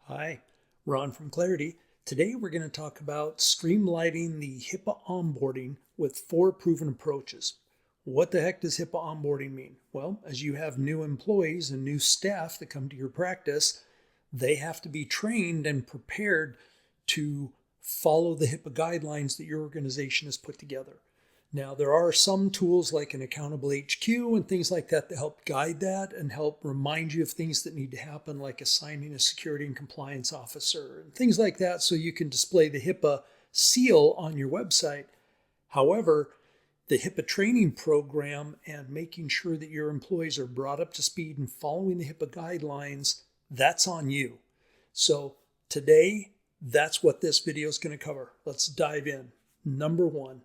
Hi, Ron from Clarity. Today we're going to talk about streamlining the HIPAA onboarding with 4 proven approaches. What the heck does HIPAA onboarding mean? Well, as you have new employees and new staff that come to your practice, they have to be trained and prepared to follow the HIPAA guidelines that your organization has put together. Now, there are some tools like an accountable HQ and things like that help guide that and help remind you of things that need to happen, like assigning a security and compliance officer and things like that, so you can display the HIPAA seal on your website. However, the HIPAA training program and making sure that your employees are brought up to speed and following the HIPAA guidelines, that's on you. So today, that's what this video is going to cover. Let's dive in. Number 1.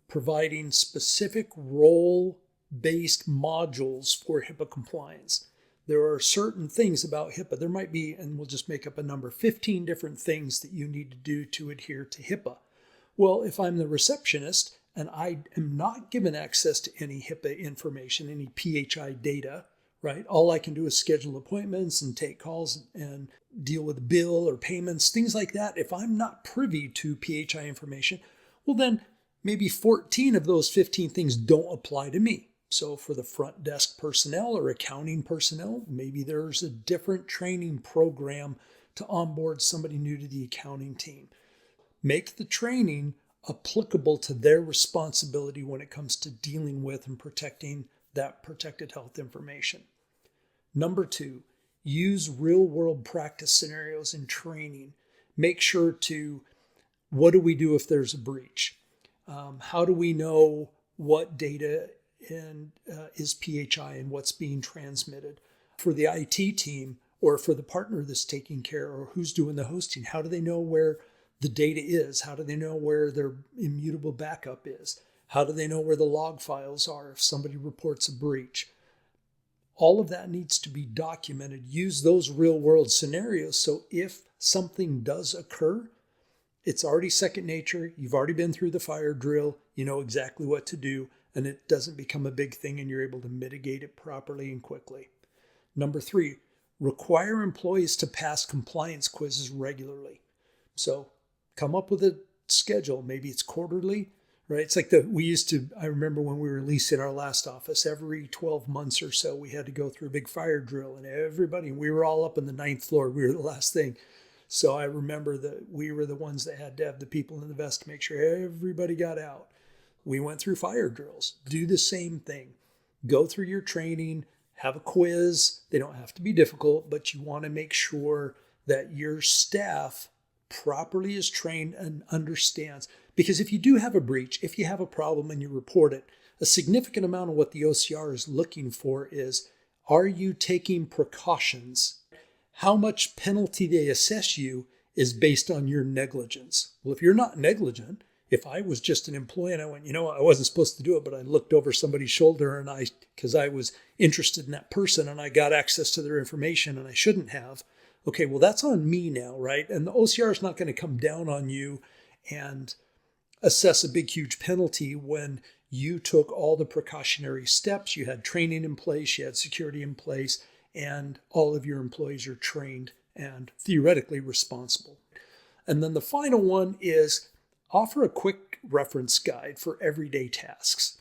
Providing specific role-based modules for HIPAA compliance. There are certain things about HIPAA. There might be, and we'll just make up a number, 15 different things that you need to do to adhere to HIPAA. Well, if I'm the receptionist and I am not given access to any HIPAA information, any PHI data, right? All I can do is schedule appointments and take calls and deal with bill or payments, things like that. If I'm not privy to PHI information, well then maybe 14 of those 15 things don't apply to me. So for the front desk personnel or accounting personnel, maybe there's a different training program to onboard somebody new to the accounting team. Make the training applicable to their responsibility when it comes to dealing with and protecting that protected health information. Number 2, use real-world practice scenarios in training. Make sure to, what do we do if there's a breach? How do we know what data is PHI and what's being transmitted? For the IT team or for the partner that's taking care or who's doing the hosting, how do they know where the data is? How do they know where their immutable backup is? How do they know where the log files are if somebody reports a breach? All of that needs to be documented. Use those real-world scenarios so if something does occur, it's already second nature. You've already been through the fire drill. You know exactly what to do, and it doesn't become a big thing, and you're able to mitigate it properly and quickly. Number 3, require employees to pass compliance quizzes regularly. So come up with a schedule. Maybe it's quarterly, right? It's like I remember when we were leasing our last office, every 12 months or so, we had to go through a big fire drill, and we were all up on the 9th floor. We were the last thing. So I remember that we were the ones that had to have the people in the vest to make sure everybody got out. We went through fire drills. Do the same thing. Go through your training, have a quiz. They don't have to be difficult, but you want to make sure that your staff properly is trained and understands. Because if you do have a breach, if you have a problem and you report it, a significant amount of what the OCR is looking for is, are you taking precautions? How much penalty they assess you is based on your negligence. Well, if you're not negligent, if I was just an employee and I went, I wasn't supposed to do it, but I looked over somebody's shoulder and because I was interested in that person and I got access to their information and I shouldn't have. Okay, well, that's on me now, right? And the OCR is not going to come down on you and assess a big, huge penalty when you took all the precautionary steps, you had training in place, you had security in place, and all of your employees are trained and theoretically responsible. And then the final one is offer a quick reference guide for everyday tasks.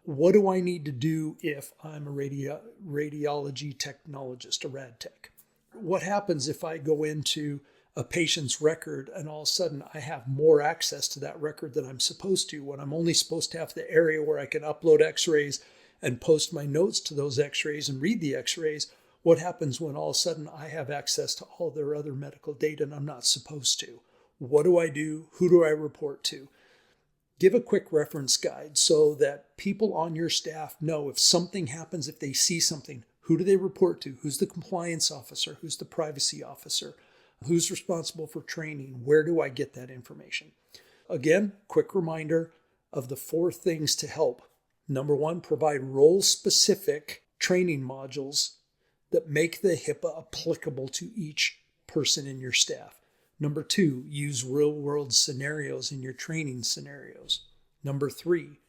What do I need to do if I'm a radiology technologist, a rad tech? What happens if I go into a patient's record and all of a sudden I have more access to that record than I'm supposed to, when I'm only supposed to have the area where I can upload x-rays and post my notes to those x-rays and read the x-rays? What happens when all of a sudden I have access to all their other medical data and I'm not supposed to? What do I do? Who do I report to? Give a quick reference guide so that people on your staff know if something happens, if they see something, who do they report to? Who's the compliance officer? Who's the privacy officer? Who's responsible for training? Where do I get that information? Again, quick reminder of the 4 things to help. Number 1, provide role-specific training modules that make the HIPAA applicable to each person in your staff. Number 2, use real-world scenarios in your training scenarios. Number 3,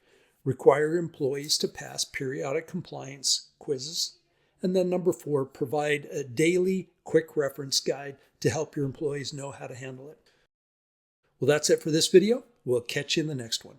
require employees to pass periodic compliance quizzes. And then number 4, provide a daily quick reference guide to help your employees know how to handle it. Well, that's it for this video. We'll catch you in the next one.